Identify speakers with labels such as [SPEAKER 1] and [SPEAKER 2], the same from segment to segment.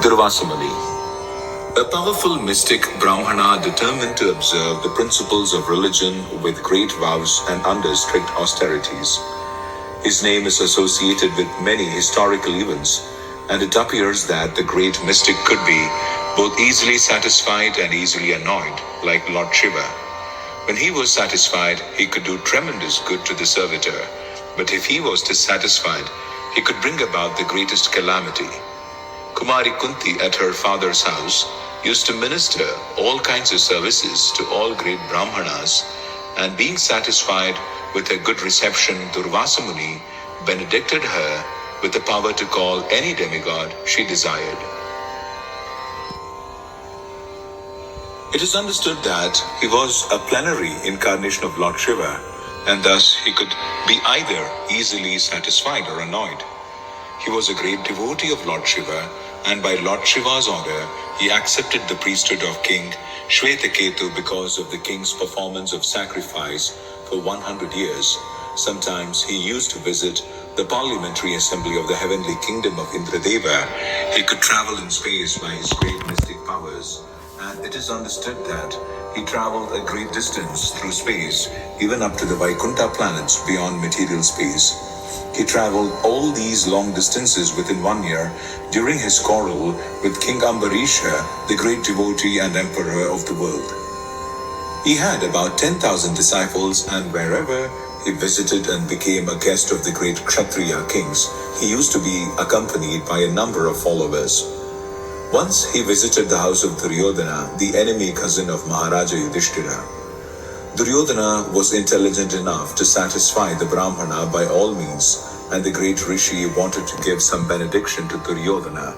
[SPEAKER 1] Durvasa Muni, a powerful mystic Brahmana determined to observe the principles of religion with great vows and under strict austerities. His name is associated with many historical events, and it appears that the great mystic could be both easily satisfied and easily annoyed, like Lord Shiva. When he was satisfied, he could do tremendous good to the servitor, but if he was dissatisfied, he could bring about the greatest calamity. Kumari Kunti at her father's house used to minister all kinds of services to all great Brahmanas, and being satisfied with her good reception, Durvasa Muni benedicted her with the power to call any demigod she desired. It is understood that he was a plenary incarnation of Lord Shiva, and thus he could be either easily satisfied or annoyed. He was a great devotee of Lord Shiva, and by Lord Shiva's order, he accepted the priesthood of King Shvetaketu because of the king's performance of sacrifice for 100 years. Sometimes he used to visit the parliamentary assembly of the heavenly kingdom of Indradeva. He could travel in space by his great mystic powers, and it is understood that he traveled a great distance through space, even up to the Vaikuntha planets beyond material space. He traveled all these long distances within 1 year during his quarrel with King Ambarisha, the great devotee and emperor of the world. He had about 10,000 disciples, and wherever he visited and became a guest of the great Kshatriya kings, he used to be accompanied by a number of followers. Once he visited the house of Duryodhana, the enemy cousin of Maharaja Yudhishthira. Duryodhana was intelligent enough to satisfy the Brahmana by all means, and the great Rishi wanted to give some benediction to Duryodhana.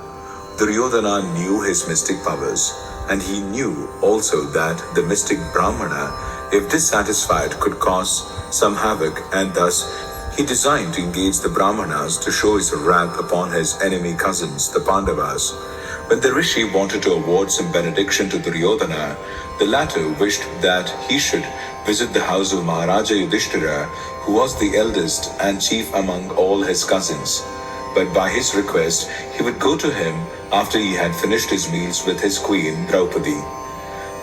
[SPEAKER 1] Duryodhana knew his mystic powers, and he knew also that the mystic Brahmana, if dissatisfied, could cause some havoc, and thus he designed to engage the Brahmanas to show his wrath upon his enemy cousins, the Pandavas. When the Rishi wanted to award some benediction to Duryodhana, the latter wished that he should visit the house of Maharaja Yudhishthira, who was the eldest and chief among all his cousins. But by his request, he would go to him after he had finished his meals with his queen, Draupadi.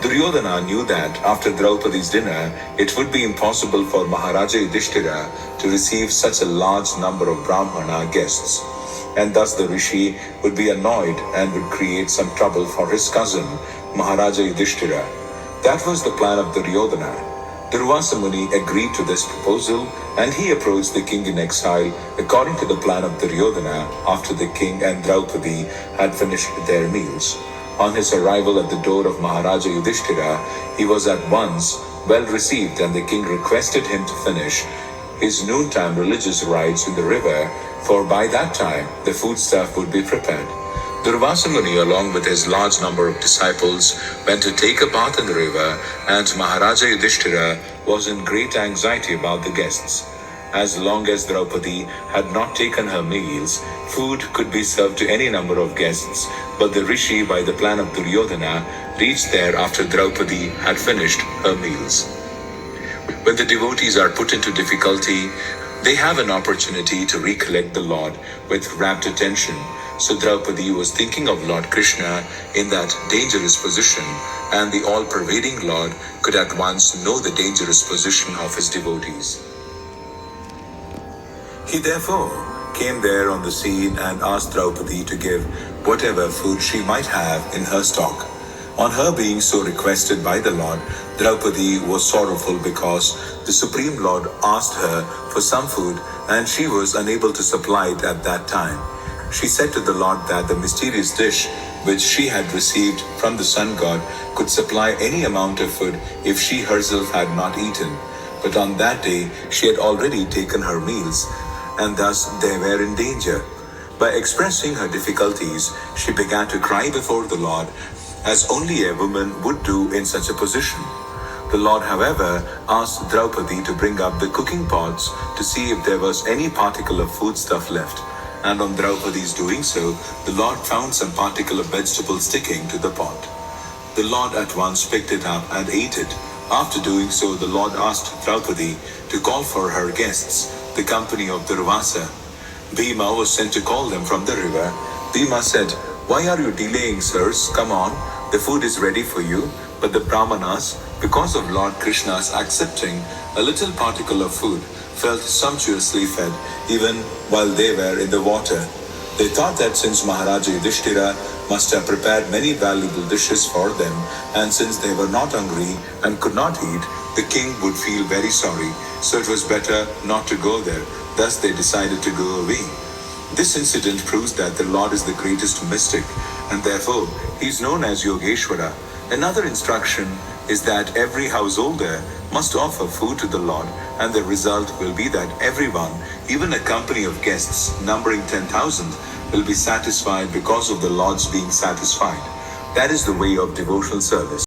[SPEAKER 1] Duryodhana knew that after Draupadi's dinner, it would be impossible for Maharaja Yudhishthira to receive such a large number of Brahmana guests, and thus the Rishi would be annoyed and would create some trouble for his cousin, Maharaja Yudhishthira. That was the plan of Duryodhana. Durvasa Muni agreed to this proposal, and he approached the king in exile according to the plan of Duryodhana after the king and Draupadi had finished their meals. On his arrival at the door of Maharaja Yudhishthira, he was at once well received, and the king requested him to finish his noontime religious rites in the river, for by that time the foodstuff would be prepared. Durvasa Muni, along with his large number of disciples, went to take a bath in the river, and Maharaja Yudhishthira was in great anxiety about the guests. As long as Draupadi had not taken her meals, food could be served to any number of guests, but the Rishi, by the plan of Duryodhana, reached there after Draupadi had finished her meals. When the devotees are put into difficulty, they have an opportunity to recollect the Lord with rapt attention. So Draupadi was thinking of Lord Krishna in that dangerous position, and the all-pervading Lord could at once know the dangerous position of his devotees. He therefore came there on the scene and asked Draupadi to give whatever food she might have in her stock. On her being so requested by the Lord, Draupadi was sorrowful because the Supreme Lord asked her for some food and she was unable to supply it at that time. She said to the Lord that the mysterious dish which she had received from the sun god could supply any amount of food if she herself had not eaten. But on that day she had already taken her meals, and thus they were in danger. By expressing her difficulties, she began to cry before the Lord, as only a woman would do in such a position. The Lord, however, asked Draupadi to bring up the cooking pots to see if there was any particle of foodstuff left. And on Draupadi's doing so, the Lord found some particle of vegetable sticking to the pot. The Lord at once picked it up and ate it. After doing so, the Lord asked Draupadi to call for her guests, the company of Durvasa. Bhima was sent to call them from the river. Bhima said, "Why are you delaying, sirs? Come on, the food is ready for you." But the Brahmanas, because of Lord Krishna's accepting a little particle of food, felt sumptuously fed even while they were in the water. They thought that since Maharaja Yudhishthira must have prepared many valuable dishes for them, and since they were not hungry and could not eat, the king would feel very sorry, so it was better not to go there. Thus they decided to go away. This incident proves that the Lord is the greatest mystic, and therefore he is known as Yogeshwara. Another instruction is that every householder must offer food to the Lord, and the result will be that everyone, even a company of guests numbering 10,000, will be satisfied because of the Lord's being satisfied. That is the way of devotional service.